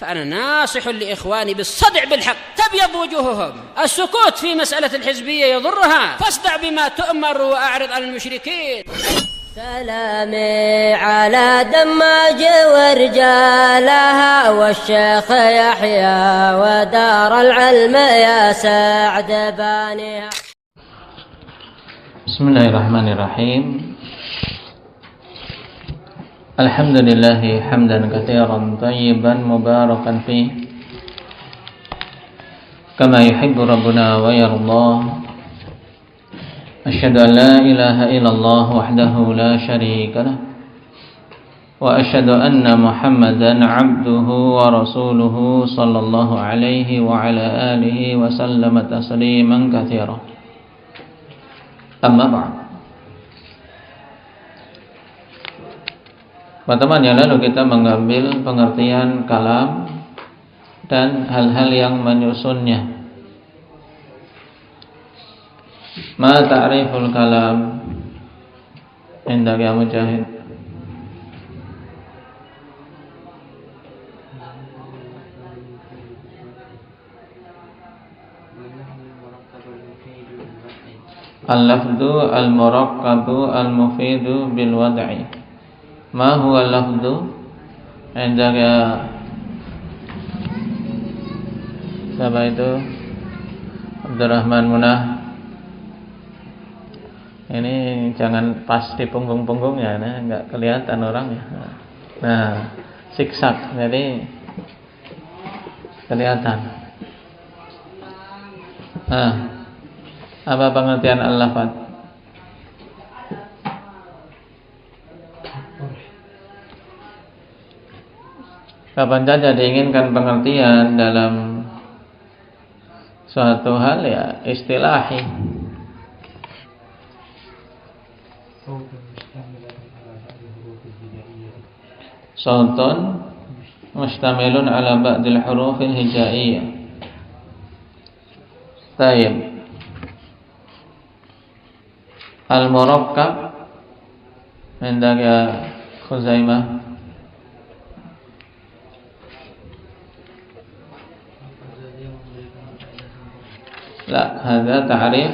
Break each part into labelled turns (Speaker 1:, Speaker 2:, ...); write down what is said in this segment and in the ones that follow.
Speaker 1: فأنا ناصح لإخواني بالصدع بالحق تبيض وجوههم. السكوت في مسألة الحزبية يضرها، فاصدع بما تؤمر وأعرض عن المشركين.
Speaker 2: سلامي على دماج ورجالها والشيخ يحيى ودار العلم يا سعد بانيها.
Speaker 3: Bismillahirrahmanirrahim. Alhamdulillahi hamdan katsiran thayyiban mubarakan fih kama yuhibbu rabbuna wa yardah. Asyhadu an la ilaha illallah wahdahu la syarika lah wa asyhadu anna Muhammadan abduhu wa rasuluhu sallallahu alaihi wa ala alihi wa sallama tasliman katsiran. Amma ba'd. Pertemuan yang lalu kita mengambil pengertian kalam dan hal-hal yang menyusunnya. Ma ta'riful kalam indak ya Mujahid? Al-lafdu al-murakkabu al-mufidu bil wad'i. Ma huwa al-lafdu indak ya? Siapa itu? Abdurrahman Munah. Ini jangan pas di punggung-punggungnya, nah, nggak kelihatan orangnya. Nah, siksak, jadi kelihatan. Nah, apa pengertian al-lafad? Kapan saja diinginkan pengertian dalam suatu hal ya istilahi. Sautun mustamilun ala ba'dil hurufil hijaiyah. Tayyib. Al-murakkab hendak ya Khuzaimah. La, hadza ta'rif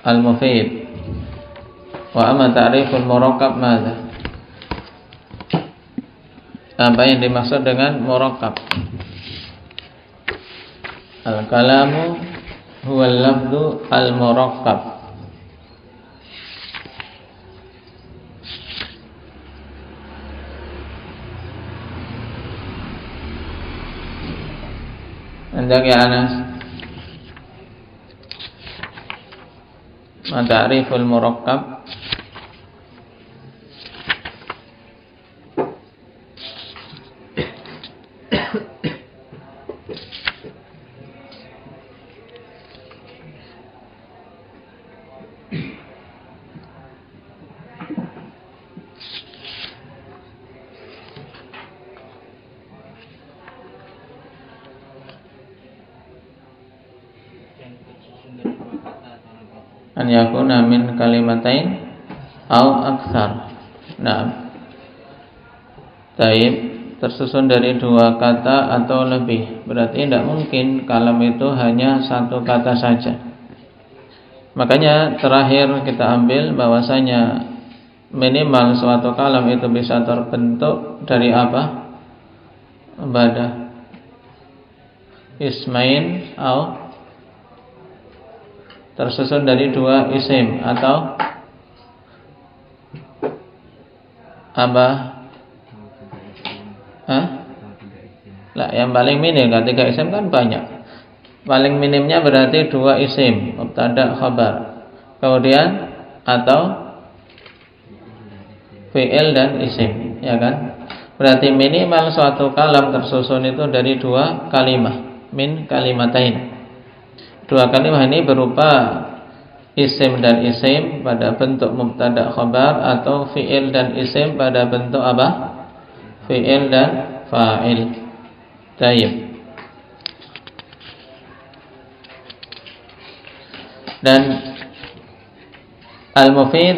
Speaker 3: al-mufid. Wa amma ta'riful murakkab madza? Apa yang dimaksud dengan murakkab? Al-kalamu huwa al-lafdu al-murakkab. Hendak ya Anas? Ma ta'riful murakkab? An yakuna min kalimatain au aktsar. Nah, taib tersusun dari dua kata atau lebih. Berarti tidak mungkin kalam itu hanya satu kata saja. Makanya terakhir kita ambil bahwasanya minimal suatu kalam itu bisa terbentuk dari apa? Badah ismain au tersusun dari dua isim atau apa? Lah, yang paling minim kan tiga isim kan banyak. Paling minimnya berarti dua isim, mubtada khabar. Kemudian atau fi'il dan isim, ya kan? Berarti minimal suatu kalam tersusun itu dari dua kalimah, min kalimatain. Dua kalimah ini berupa isim dan isim pada bentuk mubtada khabar atau fi'il dan isim pada bentuk apa? Fi'il dan fa'il. Tayyib. Dan al-mufid,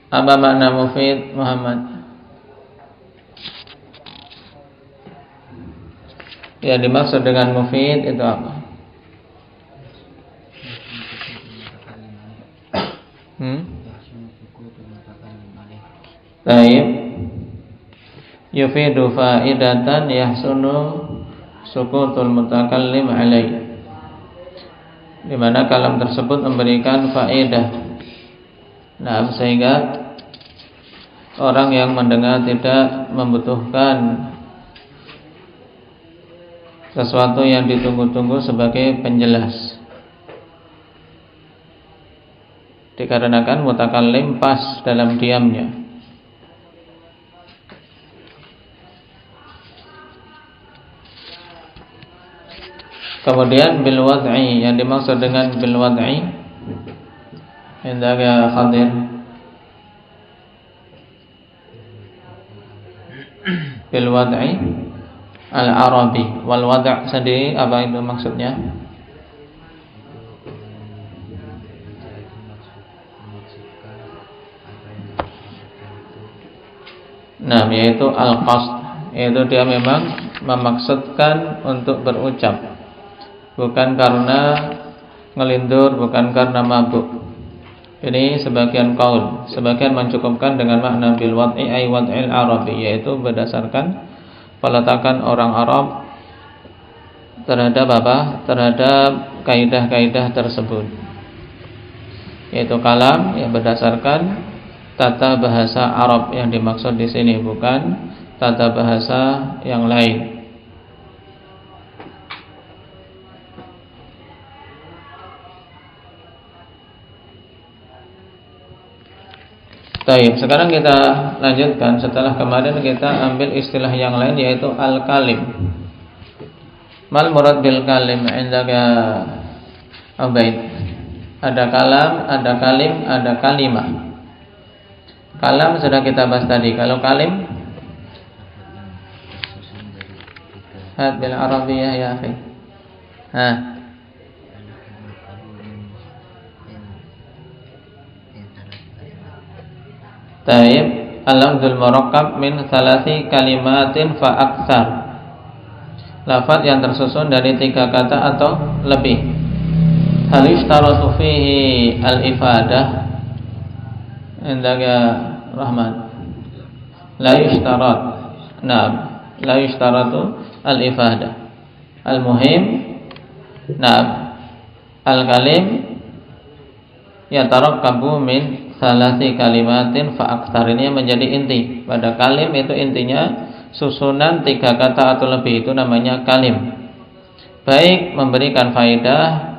Speaker 3: apa makna mufid, Muhammad? Yang dimaksud dengan mufid itu apa? Baik. Yufidu faidatan yahsunu sukutul mutakallim alaih. Di mana kalam tersebut memberikan faedah. Nah, sehingga orang yang mendengar tidak membutuhkan sesuatu yang ditunggu-tunggu sebagai penjelas. Dikarenakan mutakallim pas dalam diamnya. Kemudian bil wad'i, yang dimaksud dengan bil wad'i indaka Khadir. Bil wad'i al-arabi, wal wad' sendiri apa itu maksudnya? Nah, yaitu al-qasd, yaitu dia memang memaksudkan untuk berucap, bukan karena ngelindur, bukan karena mabuk. Ini sebagian qaul, sebagian mencukupkan dengan makna bil wad'i ay wad'il arabi, yaitu berdasarkan peletakan orang Arab terhadap apa? Terhadap kaidah-kaidah tersebut, yaitu kalam yang berdasarkan tata bahasa Arab yang dimaksud di sini, bukan tata bahasa yang lain. Baik, sekarang kita lanjutkan. Setelah kemarin kita ambil istilah yang lain, yaitu al-kalim. Mal murad bil kalim indaka Ubaid? Ada kalam, ada kalim, ada kalimah. Kalam sudah kita bahas tadi. Kalau kalim, had bil arabiyah ya akhi. Taib al-lafzul murakkab min salasi kalimatin fa aktsar. Lafaz yang tersusun dari 3 kata atau lebih. Hal yushtaratu fihi al-ifadah indaka Rahman? La yushtarat. Naam, la yushtaratu al-ifadah. Al-muhim, naam, al-kalim yatarakkabu min salasi kalimatin fa aktsar. Ini menjadi inti. Pada kalim itu intinya susunan 3 kata atau lebih, itu namanya kalim. Baik memberikan faedah,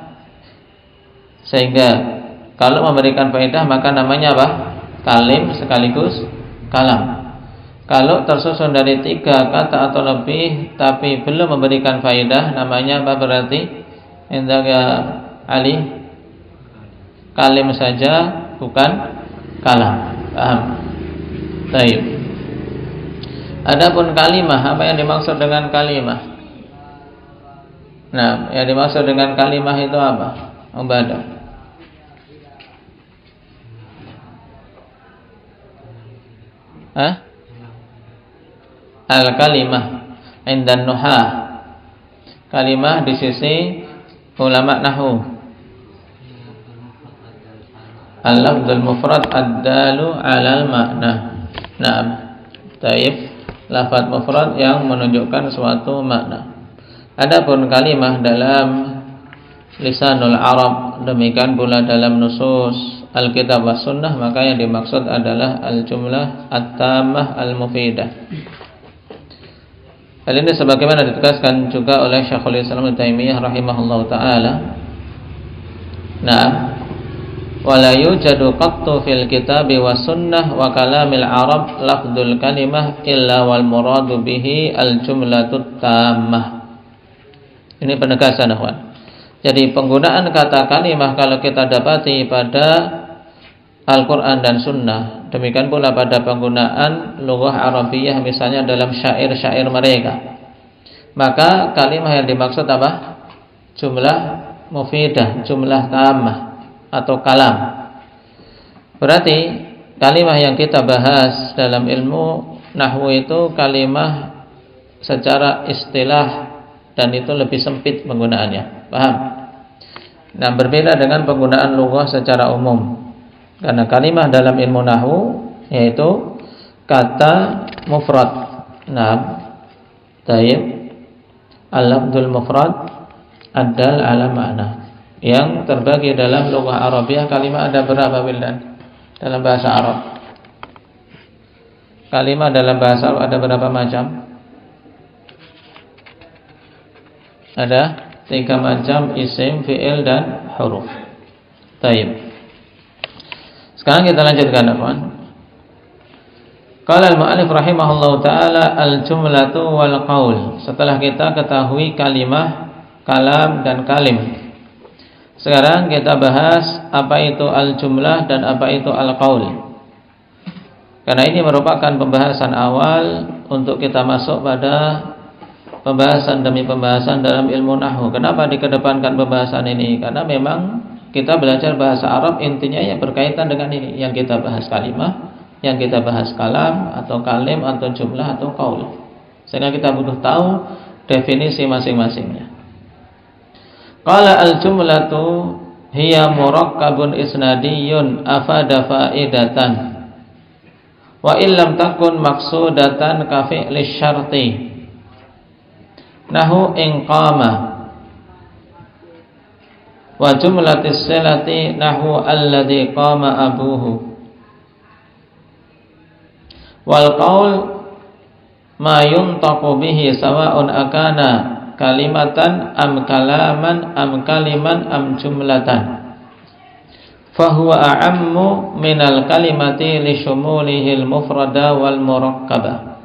Speaker 3: sehingga kalau memberikan faedah maka namanya apa? Kalim sekaligus kalam. Kalau tersusun dari 3 kata atau lebih tapi belum memberikan faedah, namanya apa berarti? Indaka Ali, kalim saja, bukan kalam. Paham? Baik. Adapun kalimah, apa yang dimaksud dengan kalimah? Nah, yang dimaksud dengan kalimah itu apa? Ubadah. Al-kalimah indan nuhah. Kalimah di sisi ulama nahwu. Al-lafzul mufrad ad-dalu 'alal makna. Naam. Taib. Lafaz mufrad yang menunjukkan suatu makna. Adapun kalimah dalam lisanul Arab, demikian pula dalam nusus Alkitab was Sunnah, maka yang dimaksud adalah al-jumlah at-tammah al-mufidah. Hal ini sebagaimana ditegaskan juga oleh Syekhul Islam Ibnu Taimiyah rahimahullahu taala. Nah, wala yujadu qattu fil kitabi was sunnah wa kalamil arab lafdzul kalimah illa wal muradu bihi al jumlatut tammah. Ini penegasan, akhwan. Jadi penggunaan kata kalimah kalau kita dapati pada Al-Qur'an dan sunnah, demikian pula pada penggunaan lughah Arabiyah misalnya dalam syair-syair mereka, maka kalimah yang dimaksud apa? Jumlah mufidah, jumlah tammah atau kalam. Berarti kalimah yang kita bahas dalam ilmu nahwu itu kalimah secara istilah dan itu lebih sempit penggunaannya. Paham? Nah, berbeda dengan penggunaan lughah secara umum. Karena kalimah dalam ilmu nahwu yaitu kata mufrad. Nah, taib al-lafdzul mufrad ad-dal ala ma'na. Yang terbagi dalam lughah Arabiah kalimat ada berapa Wildan? Dalam bahasa Arab. Kalimat dalam bahasa Arab ada berapa macam? Ada 3 macam, isim, fi'il dan huruf. Taib. Sekarang kita lanjutkan, teman. Qala al-mu'allif rahimahullahu taala al-jumlatu wal qaul. Setelah kita ketahui kalimah, kalam dan kalim. Sekarang kita bahas apa itu al-jumlah dan apa itu al-qaul. Karena ini merupakan pembahasan awal untuk kita masuk pada pembahasan demi pembahasan dalam ilmu nahwu. Kenapa dikedepankan pembahasan ini? Karena memang kita belajar bahasa Arab intinya yang berkaitan dengan ini. Yang kita bahas kalimah, yang kita bahas kalam atau kalim atau jumlah atau qaul. Sehingga kita butuh tahu definisi masing-masingnya. Qala al-jumlatu hiya murakkabun isnadiyun afada faidatan wa illam takun maqsudatan ka fi'li syarti nahu in qama wa jumlatis silati nahu alladhi qama abuhu wal qaul ma yuntaqu bihi sawa'un akana kalimatan am kalaman am kaliman am jumlatan fahuwa a'ammu minal kalimati li syumulihil mufrada wal murakkabah.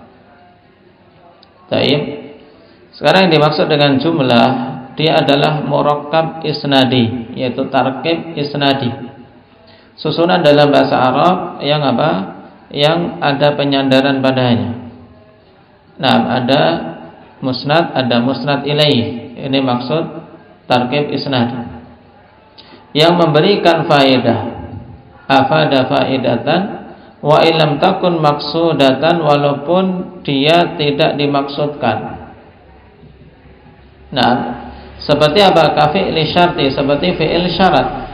Speaker 3: Taib. Sekarang yang dimaksud dengan jumlah, dia adalah murakkab isnadi, yaitu tarkib isnadi. Susunan dalam bahasa Arab yang apa? Yang ada penyandaran padanya. Nah, ada musnad, ada musnad ilaih. Ini maksud tarkib isnad. Yang memberikan faedah. Afada faedatan wa illam takun maksudatan, walaupun dia tidak dimaksudkan. Nah, seperti apa? Ka fi'li syarti, seperti fi'il syarat.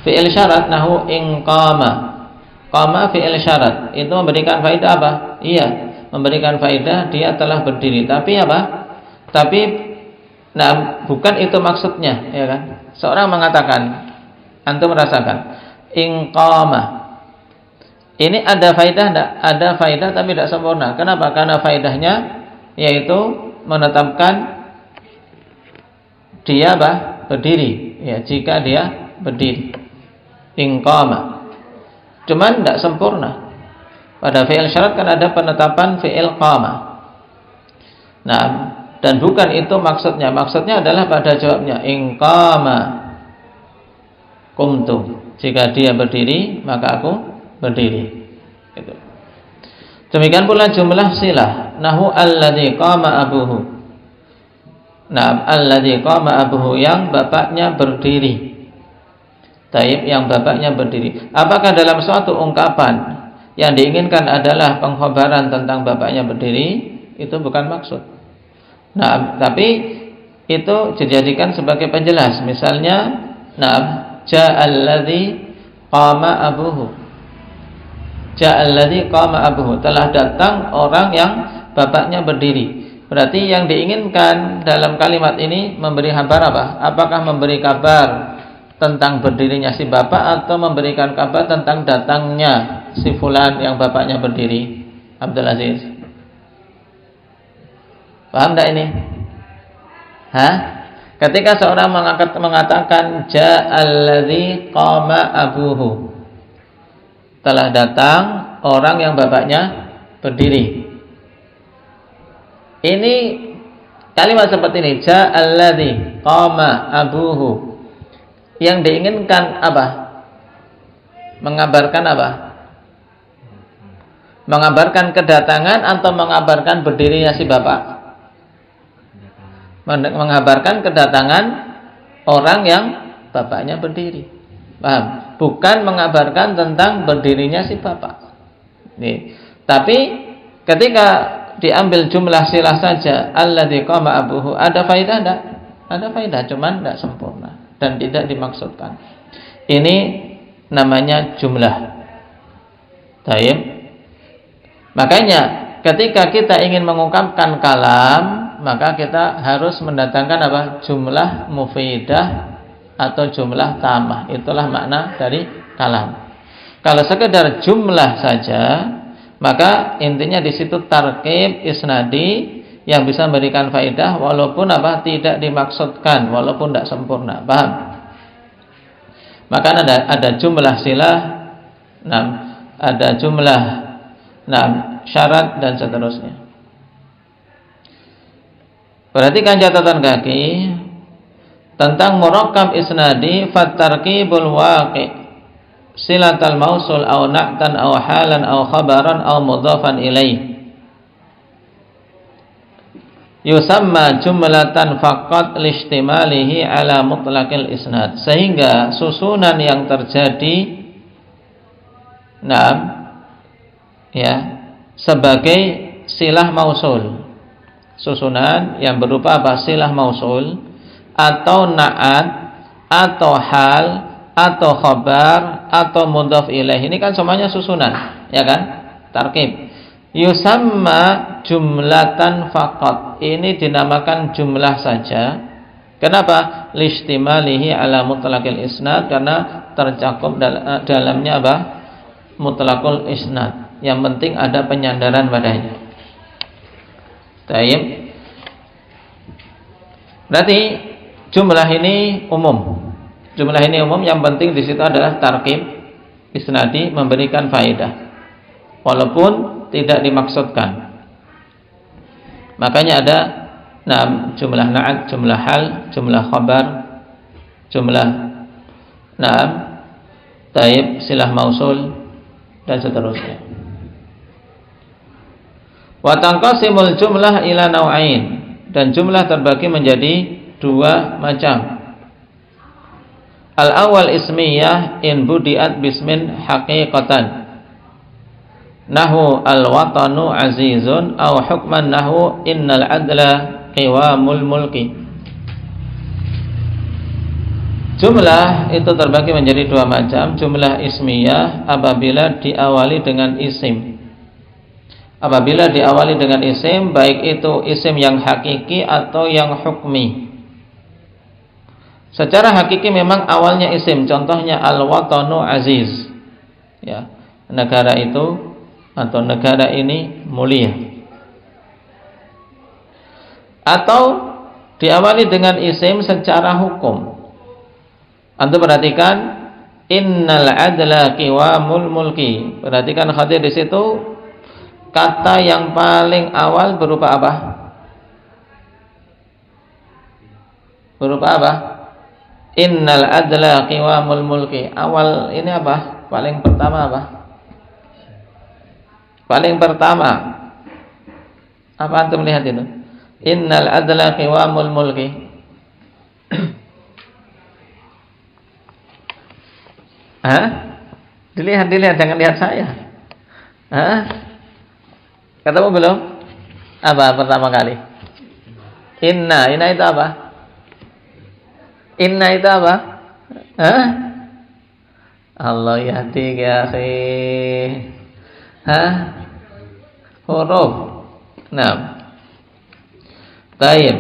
Speaker 3: Fi'il syarat nahu in qama. Qama fi'il syarat. Itu memberikan faedah apa? Iya, memberikan faedah dia telah berdiri. Tapi apa? Tapi nah, bukan itu maksudnya, ya kan? Seorang mengatakan, antum merasakan in qama. Ini ada faedah enggak? Ada faedah tapi tidak sempurna. Kenapa? Karena faedahnya yaitu menetapkan dia apa? Berdiri. Ya, jika dia berdiri. In qama. Cuman tidak sempurna. Pada fi'il syarat kan ada penetapan fi'il qama. Nah, dan bukan itu maksudnya. Maksudnya adalah pada jawabnya in qama qumtu. Jika dia berdiri, maka aku berdiri. Gitu. Demikian pula jumlah silah. Nahu alladzi qama abuhu. Nah, alladzi qama abuhu, yang bapaknya berdiri. Taib, yang bapaknya berdiri. Apakah dalam suatu ungkapan yang diinginkan adalah pengkhabaran tentang bapaknya berdiri? Itu bukan maksud. Nah, tapi itu dijadikan sebagai penjelas. Misalnya, nah, ja'alladzi qama abuhu. Ja'alladzi qama abuhu, telah datang orang yang bapaknya berdiri. Berarti yang diinginkan dalam kalimat ini memberi kabar apa? Apakah memberi kabar tentang berdirinya si bapak atau memberikan kabar tentang datangnya si fulan yang bapaknya berdiri? Abdul Aziz, paham tak ini? Hah? Ketika seorang mengatakan ja'alladzi qama abuhu, telah datang orang yang bapaknya berdiri. Ini kalimat seperti ini, ja'alladzi qama abuhu. Yang diinginkan apa? Mengabarkan apa? Mengabarkan kedatangan atau mengabarkan berdirinya si bapak? Mengabarkan kedatangan orang yang bapaknya berdiri. Paham? Bukan mengabarkan tentang berdirinya si bapak. Nih. Tapi ketika diambil jumlah silah saja, alladzi qama abuhu, ada faedah enggak? Ada faedah, cuman enggak sempurna dan tidak dimaksudkan. Ini namanya jumlah. Taib. Makanya ketika kita ingin mengungkapkan kalam, maka kita harus mendatangkan apa? Jumlah mufidah atau jumlah tamah. Itulah makna dari kalam. Kalau sekedar jumlah saja, maka intinya di situ tarkib isnadi yang bisa memberikan faedah walaupun apa? Tidak dimaksudkan, walaupun tidak sempurna. Paham? Maka ada jumlah silah, ada jumlah syarat dan seterusnya. Perhatikan catatan kaki tentang murakkab isnadi, fatarkibul waqi' silatal mausul aw na'tan aw halan aw khabaran aw mudhafan ilaih yusamma jumlatan faqat lishtimalihi ala mutlaqil isnad. Sehingga susunan yang terjadi sebagai silah mausul, susunan yang berupa apa? Silah mausul atau na'at atau hal atau khabar atau mudhaf ilaih, ini kan semuanya susunan, ya kan? Tarkib. Yusamma jumlatan faqat, ini dinamakan jumlah saja. Kenapa? Listimalihi ala mutlaqil isnad, karena tercakup dalamnya apa? Mutlaqul isnad. Yang penting ada penyandaran padanya. Taib. Berarti jumlah ini umum. Jumlah ini umum, yang penting di situ adalah tarkib isnadi, memberikan faedah walaupun tidak dimaksudkan. Makanya ada jumlah na'at, jumlah hal, jumlah khabar, jumlah taib, silah mausul dan seterusnya. Wa tanqasimul jumlah ila nau'ain, dan jumlah terbagi menjadi dua macam. Al-awwal ismiyah in budiat bismin haqiqatan, nahu al-watanu azizun, aw hukman nahu innal adla qiwamul mulki. Jumlah itu terbagi menjadi dua macam. Jumlah ismiyah apabila diawali dengan isim. Apabila diawali dengan isim, baik itu isim yang hakiki atau yang hukmi. Secara hakiki memang awalnya isim, contohnya al-watanu aziz, ya, negara itu atau negara ini mulia. Atau diawali dengan isim secara hukum. Antum perhatikan, innal adla qiwamul mulki. Perhatikan hadir di situ, kata yang paling awal berupa apa? Berupa apa? Innal adla qiwamul mulki. Awal ini apa? Paling pertama apa? Paling pertama apa antum lihat itu? Innal adla qiwamul mulki. Dilihat, jangan lihat saya. Ketemu belum? Apa pertama kali? Inna itu apa? Inna itu apa? Allah yahdi ya akhi. Huruf. Baik.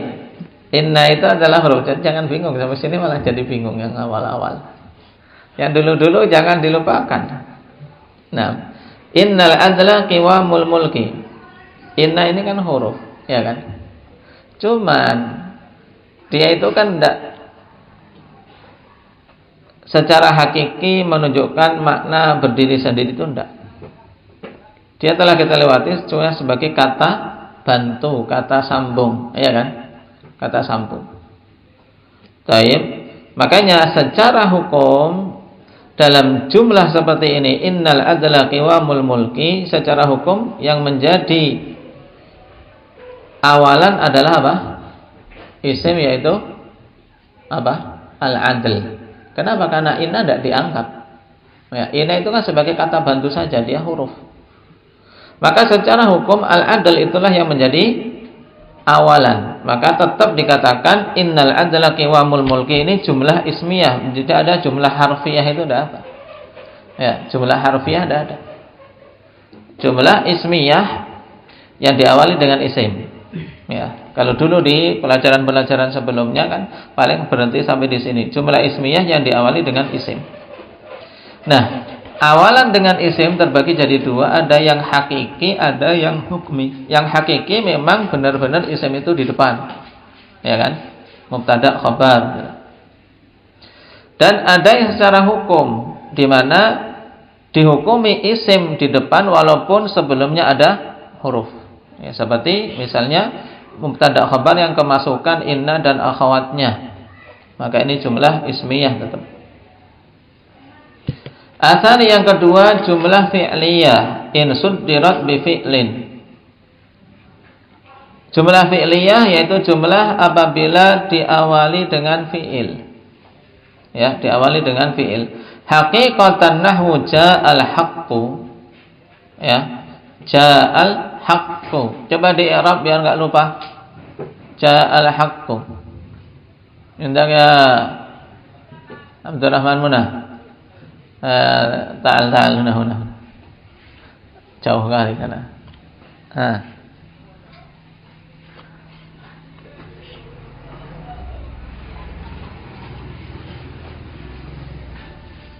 Speaker 3: Inna itu adalah huruf. Jangan bingung, sampai sini malah jadi bingung yang awal-awal. Yang dulu-dulu jangan dilupakan. Innal adla qiwamul mulki. Inna ini kan huruf, ya kan? Cuman dia itu kan tidak secara hakiki menunjukkan makna berdiri sendiri, itu enggak. Dia telah kita lewati cuma sebagai kata bantu, kata sambung, ya kan? Kata sambung. Baik. Makanya secara hukum dalam jumlah seperti ini, innal adla qiwamul mulki, secara hukum yang menjadi awalan adalah apa? Isim, yaitu apa? Al-adl. Kenapa? Karena inna tidak dianggap. Ya, inna itu kan sebagai kata bantu saja, dia huruf. Maka secara hukum al-adl itulah yang menjadi awalan. Maka tetap dikatakan innal adla qiwamul mulki, ini jumlah ismiyah, tidak ada jumlah harfiah. Itu tidak apa ya, jumlah harfiah tidak ada. Jumlah ismiyah yang diawali dengan isim ya. Kalau dulu di pelajaran-pelajaran sebelumnya kan paling berhenti sampai di sini, jumlah ismiyah yang diawali dengan isim. Nah, awalan dengan isim terbagi jadi dua, ada yang hakiki, ada yang hukmi. Yang hakiki memang benar-benar isim itu di depan, ya kan, mubtada khabar. Dan ada yang secara hukum, di mana dihukumi isim di depan walaupun sebelumnya ada huruf. Ya, seperti misalnya mubtada khabar yang kemasukan inna dan akhawatnya, maka ini jumlah ismiyah tetap. Asal yang kedua jumlah fi'liyah in suddirat bi fi'lin. Jumlah fi'liyah yaitu jumlah apabila diawali dengan fi'il. Ya, diawali dengan fi'il. Haqiqatan nahwu ja'al haqqu. Ya, ja'al haqqu. Coba di i'rab biar enggak lupa. Ja'al haqqu. Indah ya Abdurrahman Munah. Ta'al huna. Jauh kali kana.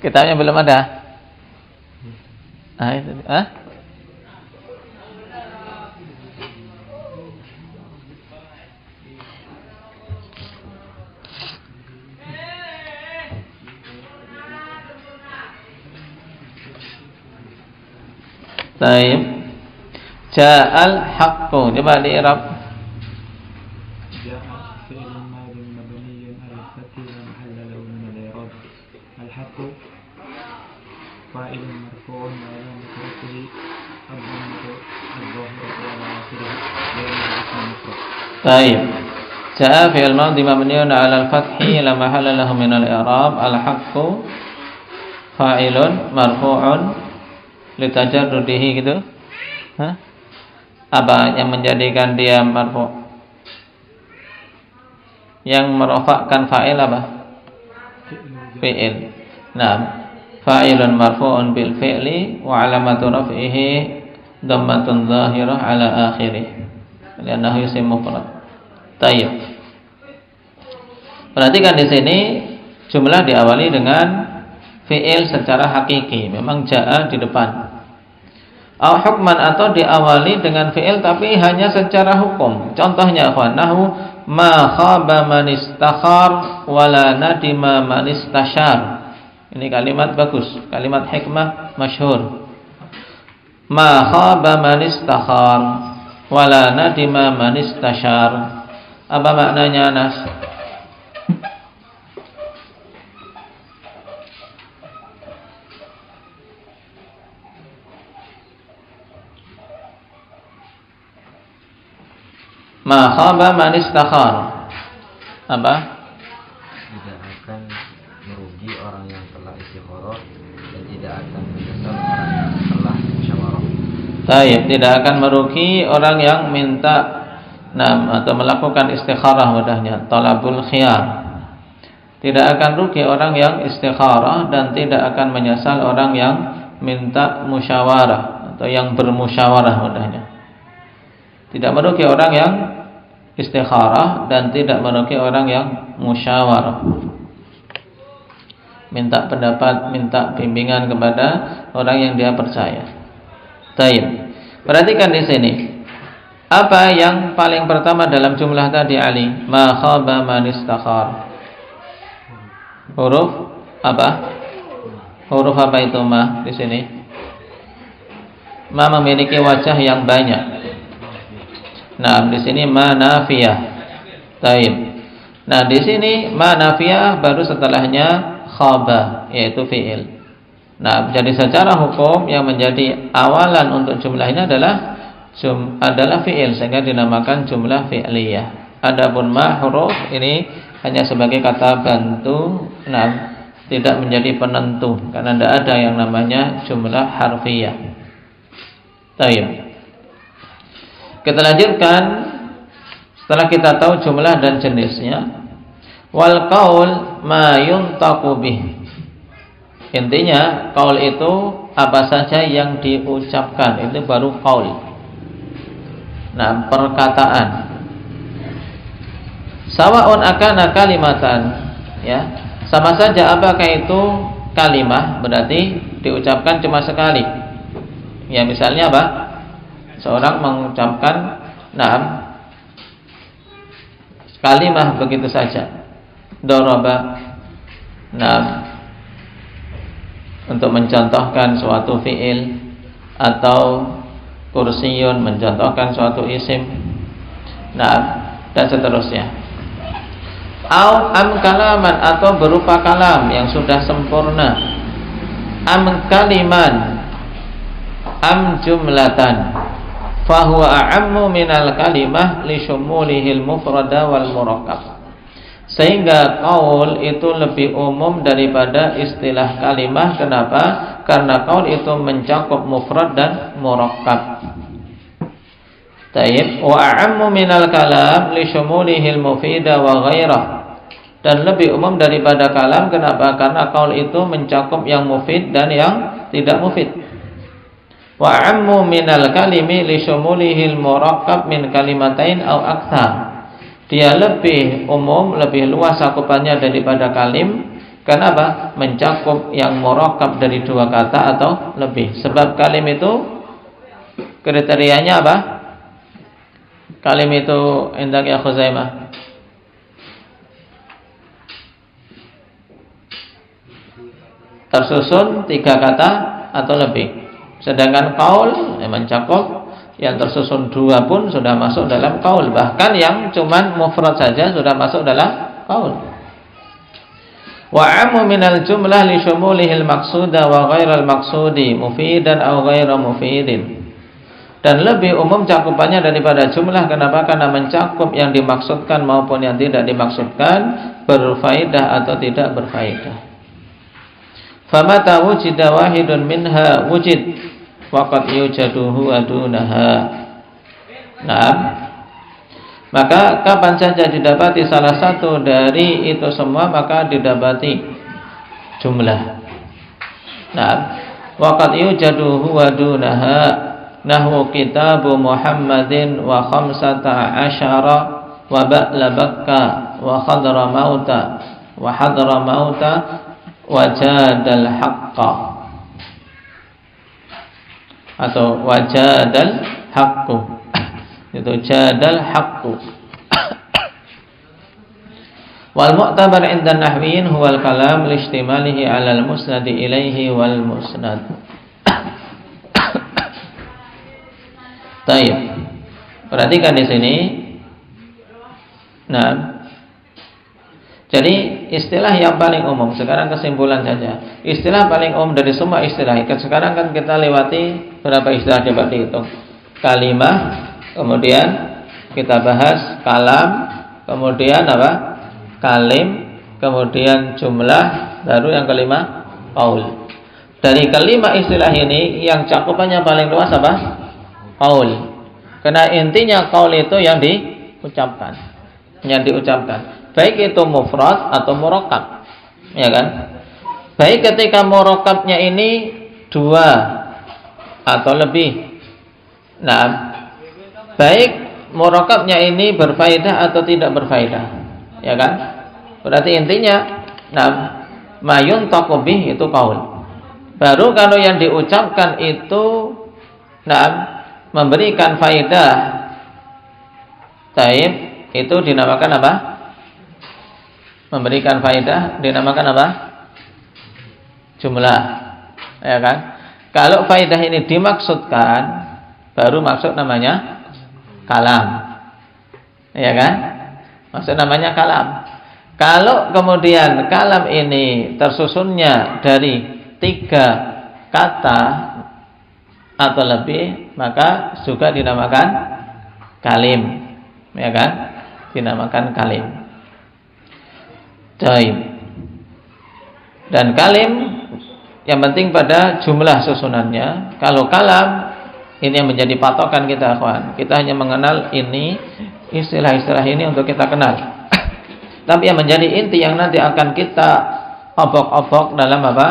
Speaker 3: Kitabnya belum ada. Itu. Baik. Ja'al haqqu. Coba di i'rab.
Speaker 4: Ja'a fi'lun madin mabniyyun 'ala al-fathi la mahalla lahu min al-i'rab. Al-haqqu fa'ilun marfu'un wa 'alamatu raf'ihi ad-dhammatu adh-dhahiratu 'ala akhirih li'annahu ismun mufrad.
Speaker 3: Baik. Ja'a fi'il madhi mabniyyun 'ala al-fathi la mahalla lahu min al-i'rab. Al-haqqu fa'ilun marfu'un litajarrudihi gitu. Apa yang menjadikan dia marfu'? Yang merofakkan fa'il apa? Fi'il. Nah, fa'ilun marfu'un bil fi'li wa 'alamatu raf'ihi dhammatun dhahirah 'ala akhirih li'annahu isim mufrad. Tayyib. Perhatikan di sini jumlah diawali dengan fi'il secara hakiki, memang ja'a di depan. Au hukman, atau diawali dengan fi'il tapi hanya secara hukum. Contohnya nahwu ma khaba man istakhar wala nadima man istashar. Ini kalimat bagus, kalimat hikmah masyhur. Ma khaba man istakhar wala nadima man istashar. Apa maknanya, Anas? Ma khaba man istakhar. Apa?
Speaker 5: Tidak akan merugi orang yang telah istikharah dan tidak akan menyesal orang yang telah musyawarah.
Speaker 3: Baik, tidak akan merugi orang yang minta atau melakukan istikharah, mudahnya talabul khiyar. Tidak akan rugi orang yang istikharah dan tidak akan menyesal orang yang minta musyawarah atau yang bermusyawarah, mudahnya. Tidak merugi orang yang istikharah dan tidak merugi orang yang musyawarah. Minta pendapat, minta bimbingan kepada orang yang dia percaya. Baik. Perhatikan di sini. Apa yang paling pertama dalam jumlah tadi, Ali? Ma khaba man istakhar. Huruf apa? Huruf apa itu ma di sini? Ma memiliki wajah yang banyak. Nah, di sini ma nafiyah. Taib. Nah, di sini ma nafiyah baru setelahnya khaba, yaitu fi'il. Nah, jadi secara hukum yang menjadi awalan untuk jumlah ini adalah fi'il, sehingga dinamakan jumlah fi'liyah. Adapun ma huruf ini hanya sebagai kata bantu, tidak menjadi penentu karena tidak ada yang namanya jumlah harfiyah. Taib. Kita lanjutkan setelah kita tahu jumlah dan jenisnya. Wal qaul ma yuntaqu bih. Intinya qaul itu apa saja yang diucapkan, itu baru qaul. Nah, perkataan. Sawa'un akana kalimatan, ya. Sama saja apakah itu kalimah, berarti diucapkan cuma sekali. Ya, misalnya apa? Seorang mengucapkan kalimah begitu saja. Daraba. Untuk mencontohkan suatu fi'il, atau kursiyun mencontohkan suatu isim, dan seterusnya. Am kalaman, atau berupa kalam yang sudah sempurna. Am kaliman, am jumlatan, fahuwa a'ammu minal kalimah li syumulihil mufrada wal murakkab. Sehingga qaul itu lebih umum daripada istilah kalimah. Kenapa? Karena qaul itu mencakup mufrad dan murakkab. Taib. Wa a'ammu minal kalam li syumulihil mufida wa ghairah. Dan lebih umum daripada kalam. Kenapa? Karena qaul itu mencakup yang mufid dan yang tidak mufid. Wa a'ammu minal kalimi li syumulihil murakkab min kalimatain aw aktsar. Dia lebih umum, lebih luas cakupannya daripada kalim. Kenapa? Mencakup yang murakkab dari dua kata atau lebih. Sebab kalim itu kriterianya apa? Kalim itu indak ya Khuzaimah, tersusun tiga kata atau lebih. Sedangkan qaul mencakup yang tersusun dua pun sudah masuk dalam qaul. Bahkan yang cuman mufrad saja sudah masuk dalam qaul. Wa ammu minal jumlah li syumulihil maqsuda wa ghairal maqsudi mufidan aw ghairu mufidin. Dan lebih umum cakupannya daripada jumlah. Kenapa? Karena mencakup yang dimaksudkan maupun yang tidak dimaksudkan, berfaedah atau tidak berfaedah. Famata wujida wahidun minha wujid waqad yujaduhu adunaha. Maka kapan saja didapati salah satu dari itu semua, maka didapati jumlah. Waqad yujaduhu adunaha nahwu kitabu Muhammadin wa khamsata asyara wa ba'la bakka wa khadra mauta wa hadra mauta wa jadal haqqa, atau wajadal haqqu. Itu jadal haqqu. Wal mu'tabar 'inda an-nahwiyyin huwa al-kalam li ihtimalihi 'ala al-musnad ilaihi wal musnad. Baik. Perhatikan di sini. Jadi istilah yang paling umum, sekarang kesimpulan saja. Istilah paling umum dari semua istilah. Sekarang kan kita lewati berapa istilah, coba dihitung. Kalimah, kemudian kita bahas kalam, kemudian apa? Kalim, kemudian jumlah, baru yang kelima qaul. Dari kelima istilah ini yang cakupannya paling luas apa? Qaul. Karena intinya qaul itu yang diucapkan. Baik itu mufrad atau murakkab, ya kan? Baik ketika murakkabnya ini dua atau lebih. Baik murakkabnya ini berfaedah atau tidak berfaedah, ya kan? Berarti intinya, mayun taqobih itu qaul. Baru kalau yang diucapkan itu, memberikan faedah, taib, itu dinamakan apa? Memberikan faedah dinamakan apa? Jumlah, ya kan? Kalau faedah ini dimaksudkan, baru maksud namanya kalam, ya kan? Maksud namanya kalam. Kalau kemudian kalam ini tersusunnya dari tiga kata atau lebih, maka juga dinamakan kalim, ya kan? Dinamakan kalim. Dan kalim yang penting pada jumlah susunannya. Kalau kalam Ini yang menjadi patokan kita, akhwan. Kita hanya mengenal ini, istilah-istilah ini untuk kita kenal. Tapi yang menjadi inti yang nanti akan kita obok-obok dalam apa?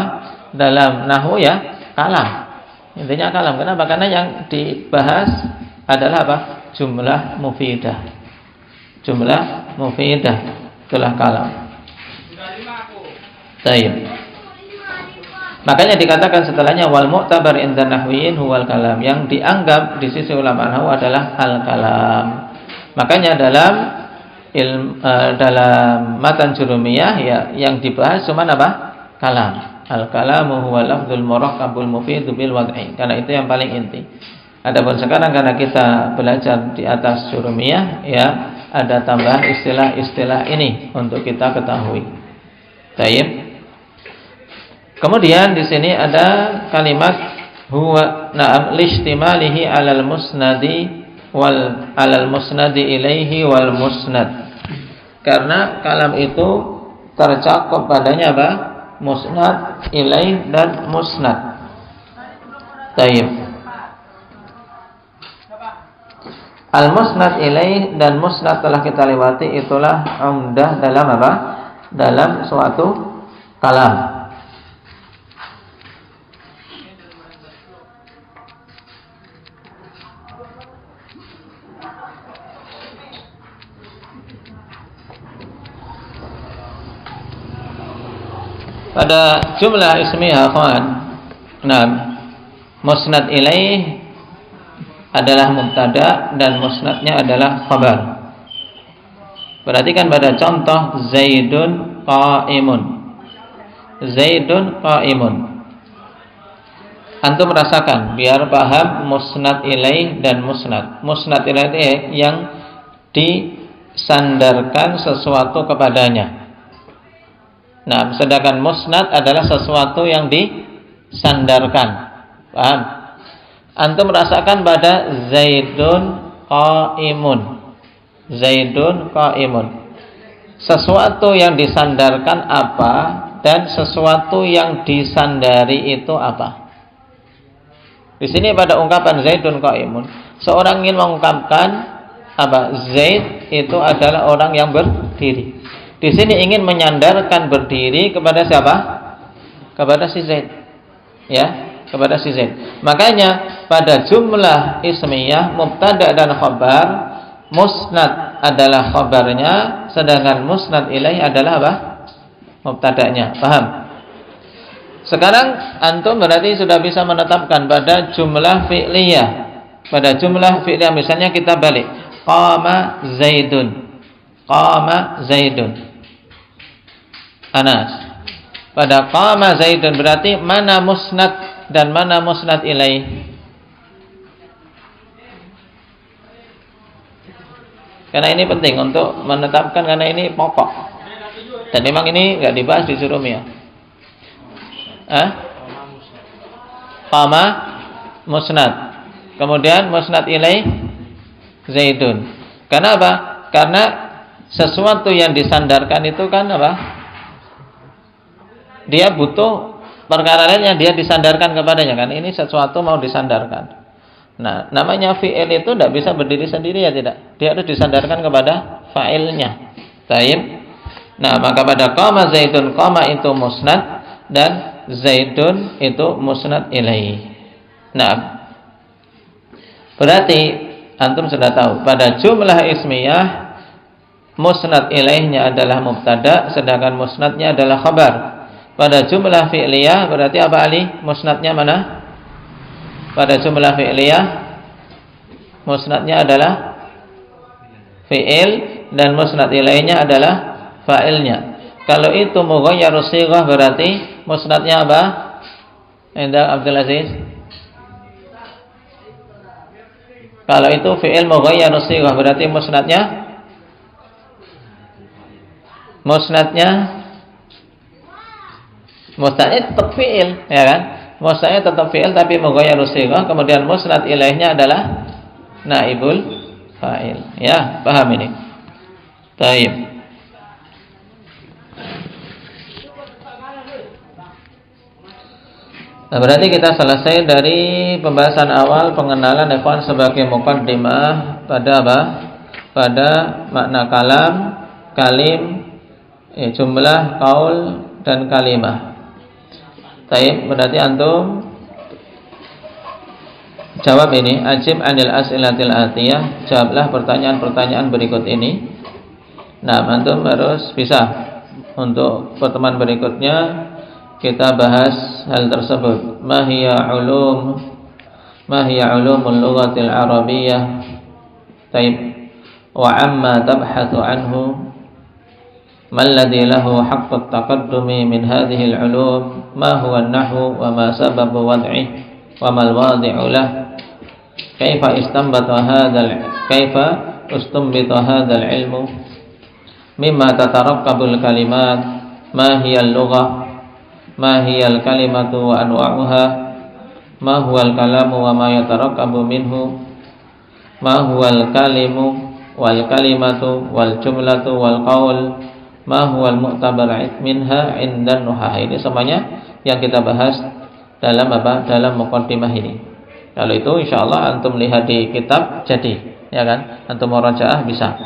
Speaker 3: Dalam nahwu ya, kalam. Intinya kalam. Kenapa? Karena yang dibahas adalah apa? Jumlah mufidah. Jumlah mufidah. Itulah kalam. Baik. Makanya dikatakan setelahnya wal mu'tabar inda nahwiyin huwal kalam. Yang dianggap di sisi ulama nahwu adalah al-kalam. Makanya dalam matan jurumiyah ya yang dibahas cuma apa? Kalam. Al-kalamu huwa lafdzul murakkabul mufidu bil wad'i. Karena itu yang paling inti. Adapun sekarang karena kita belajar di atas jurumiyah ya ada tambahan istilah-istilah ini untuk kita ketahui. Baik. Kemudian di sini ada kalimat huwa na'am listimalihi 'alal musnadi wal 'alal musnadi ilaihi wal musnad. Karena kalam itu tercakup padanya apa? Musnad ilaih dan musnad. Taib. Al-musnad ilaih dan musnad telah kita lewati, itulah umdah dalam apa? Dalam suatu kalam. Pada jumlah ismiyah akhwan, musnad ilaih adalah mubtada dan musnadnya adalah khabar. Perhatikan pada contoh Zaidun qa'imun. Zaidun qa'imun. Antum rasakan biar paham musnad ilaih dan musnad. Musnad ilaih itu yang disandarkan sesuatu kepadanya. Nah, sedangkan musnad adalah sesuatu yang disandarkan. Paham? Antum merasakan pada Zaidun qa'imun. Zaidun qa'imun. Sesuatu yang disandarkan apa dan sesuatu yang disandari itu apa? Di sini pada ungkapan Zaidun qa'imun, seorang ingin mengungkapkan apa? Zaid itu adalah orang yang berdiri. Di sini ingin menyandarkan berdiri kepada siapa? Kepada si Zaid. Ya, kepada si Zaid. Makanya pada jumlah ismiyah mubtada dan khabar, musnad adalah khabarnya, sedangkan musnad ilaih adalah apa? Mubtadanya. Paham? Sekarang antum berarti sudah bisa menetapkan pada jumlah fi'liyah. Pada jumlah fi'liyah misalnya kita balik. Qama Zaidun. Qama Zaidun. Anas. Pada qama Zaidun berarti mana musnad dan mana musnad ilaih? Karena ini penting untuk menetapkan, karena ini pokok. Dan memang ini enggak dibahas di jurumiyah. Qama musnad. Kemudian musnad ilaih Zaidun. Karena apa? Karena sesuatu yang disandarkan itu kan apa? Dia butuh perkara lain yang dia disandarkan kepadanya kan. Ini sesuatu mau disandarkan. Nah, namanya fi'il itu tidak bisa berdiri sendiri ya tidak. Dia harus disandarkan kepada fa'ilnya. Baik. Nah, maka pada qama Zaidun, qama itu musnad dan Zaidun itu musnad ilaih. Nah, berarti antum sudah tahu pada jumlah ismiyah musnad ilaihnya adalah mubtada, sedangkan musnadnya adalah khabar. Pada jumlah fi'liyah berarti apa Ali? Musnadnya mana? Pada jumlah fi'liyah musnadnya adalah fi'il dan musnad ilaihnya adalah fa'ilnya. Kalau itu mughayyarus shighah berarti musnadnya apa? Indah Abdul Aziz. Kalau itu fi'il mughayyarus shighah berarti musnadnya tetap fi'il, ya kan? Musnadnya tetap fi'il tapi mughayyarus shighah, kemudian musnad ilaihnya adalah naibul fa'il. Ya, paham ini? Baik. Nah, berarti kita selesai dari pembahasan awal pengenalan ikhwan sebagai muqaddimah pada apa? Pada makna kalam, kalim, jumlah, qaul dan kalimah. Baik, berarti antum jawab ini, ajib anil as'ilatil atiyah, jawablah pertanyaan-pertanyaan berikut ini. Nah, antum harus bisa untuk pertemuan berikutnya kita bahas hal tersebut. Ma hiya ulumul lughatil arabiyyah. Taib. Wa amma tabhathu anhu. Ma alladhi lahu haqqut taqaddumi min hadhihi al-ulum? Ma huwa an-nahwu wa ma sababu wad'ihi wa ma al-wadi'u lahu? Kaifa istanbata hadzal ilmu? Mimma tatarakkabul kalimat? Ma hiya al-lughah? Ma hiya al-kalimatu wa anwa'uha? Ma huwa al-kalamu wa ma yatarakkabu minhu? Ma huwa al-kalimu wal kalimatu wal jumlatu wal qaul? Ma huwa al-mu'tabar minha 'inda an-nuhah? Ini semuanya yang kita bahas dalam apa? Dalam muqaddimah ini. Kalau itu insyaallah antum lihat di kitab jadi, ya kan? Antum murajaah bisa.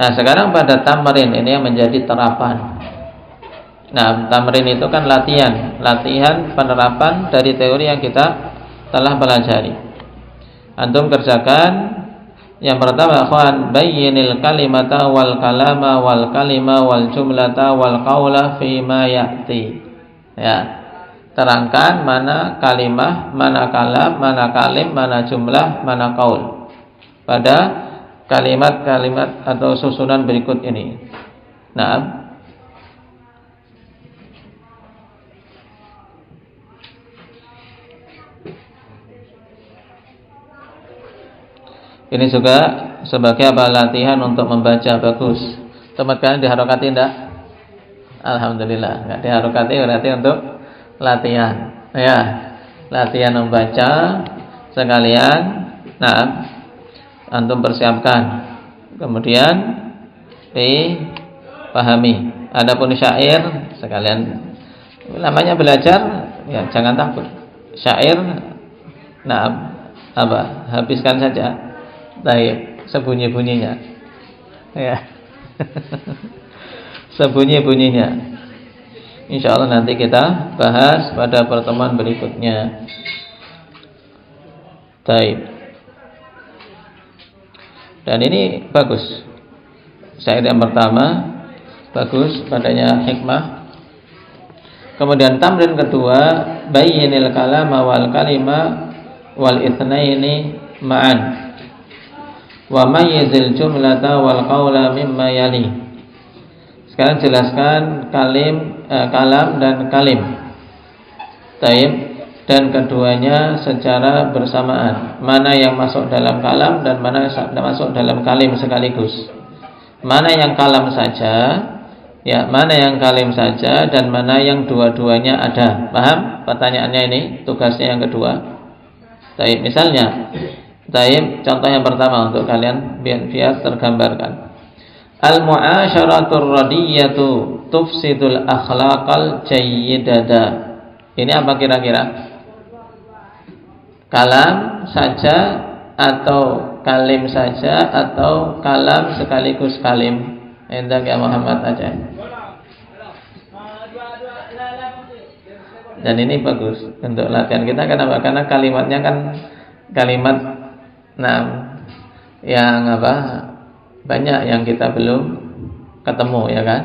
Speaker 3: Nah, sekarang pada tamrin ini yang menjadi terapan. Nah, tamrin itu kan latihan penerapan dari teori yang kita telah pelajari. Antum kerjakan yang pertama, ikhwan, bayyinil kalimata wal kalama wal kalima wal jumlata wal qaula fi ma ya'ti. Ya. Terangkan mana kalimah, mana kalam, mana kalim, mana jumlah, mana qaul pada kalimat-kalimat atau susunan berikut ini. Nah, ini juga sebagai apa? Latihan untuk membaca bagus. Tempat kalian diharokati enggak? Alhamdulillah, enggak diharokati berarti untuk latihan. Ya, latihan membaca sekalian. Nah, antum persiapkan. Kemudian dipahami. Adapun syair sekalian namanya belajar, ya jangan takut. Syair nah apa? Habiskan saja. Baik, sebunyi-bunyinya. Ya. Sebunyi-bunyinya. Insyaallah nanti kita bahas pada pertemuan berikutnya. Baik. Dan ini bagus. Syair yang pertama bagus, padanya hikmah. Kemudian tamrin kedua, bayyinil kalama wal kalima wal itsnaini ma'an. Wa mayyizil jumlata wal qaula mimma yali. Sekarang jelaskan kalam dan kalim. Taib, dan keduanya secara bersamaan. Mana yang masuk dalam kalam dan mana yang masuk dalam kalim sekaligus. Mana yang kalam saja, ya, mana yang kalim saja dan mana yang dua-duanya ada. Paham pertanyaannya ini? Tugasnya yang kedua. Taib, misalnya Taib, contoh yang pertama untuk kalian biar tergambarkan. Al-mu'asyaratur radiyatu tufsidul akhlaqal jayyidada. Ini apa kira-kira? Kalam saja atau kalim saja atau kalam sekaligus kalim? Endak ya Muhammad aja. Dan ini bagus untuk latihan kita. Kenapa? Karena kalimatnya kan kalimat yang apa? Banyak yang kita belum ketemu, ya kan?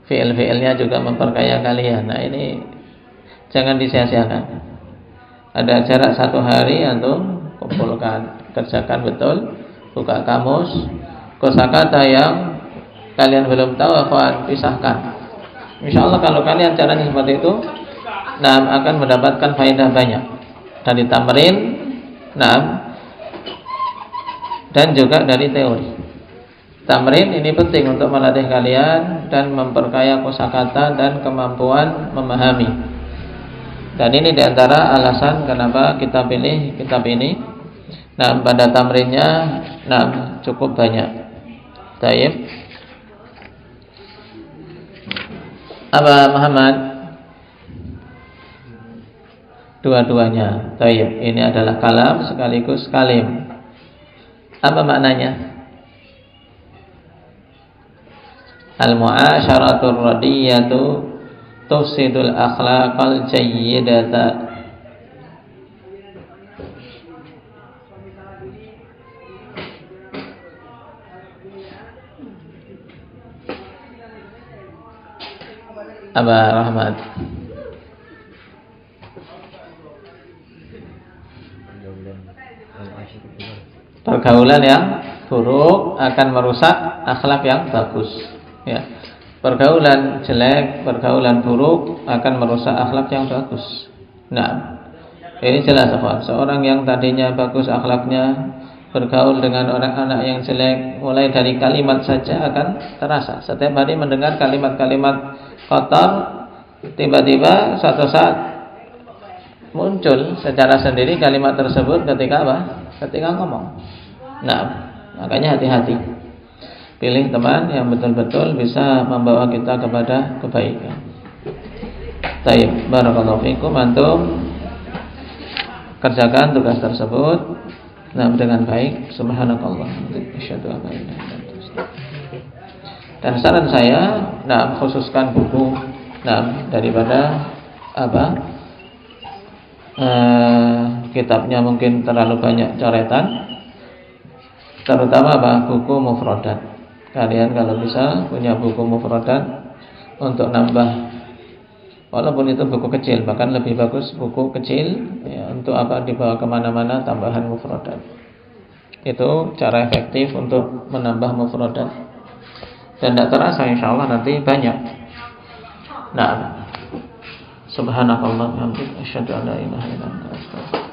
Speaker 3: Fi'il-fi'ilnya juga memperkaya kalian. Nah, ini jangan disia-siakan. Ada jarak 1 hari antum kumpulkan, kerjakan betul, buka kamus, kosakata yang kalian belum tahu, akan pisahkan. Insyaallah kalau kalian caranya seperti itu, akan mendapatkan faedah banyak dari tamrin, dan juga dari teori. Tamrin ini penting untuk melatih kalian dan memperkaya kosakata dan kemampuan memahami. Dan ini diantara alasan kenapa kita pilih kitab ini. Pada tamrinnya, cukup banyak. Taib. Apa Muhammad? dua-duanya. Tayyib, ini adalah kalam sekaligus kalim. Apa maknanya? Al-mu'asyaratur radiyatu tufsidul akhlaqal jayyidata. Aba Rahmat. Pergaulan yang buruk akan merusak akhlak yang bagus. Ya. Pergaulan jelek, pergaulan buruk akan merusak akhlak yang bagus. Nah, ini jelas apa? Seorang yang tadinya bagus akhlaknya bergaul dengan orang-anak yang jelek, mulai dari kalimat saja akan terasa. Setiap hari mendengar kalimat-kalimat kotor, tiba-tiba suatu saat muncul secara sendiri kalimat tersebut ketika apa? Ketika ngomong. Nah, makanya hati-hati. Pilih teman yang betul-betul bisa membawa kita kepada kebaikan. Baik, barakallahu fikum. Antum kerjakan tugas tersebut dengan baik. Subhanakallah. Asyhadu an la ilaha illa anta. Dan saran saya, khususkan buku daripada apa? Kitabnya mungkin terlalu banyak coretan. Terutama apa? Buku mufradat. Kalian kalau bisa punya buku mufradat untuk nambah, walaupun itu buku kecil, bahkan lebih bagus buku kecil ya, untuk apa? Dibawa kemana-mana tambahan mufradat. Itu cara efektif untuk menambah mufradat. Dan tidak terasa insyaallah nanti banyak. Nah, subhanakallah wa bihamdika asyhadu an la ilaha illa anta astaghfiruka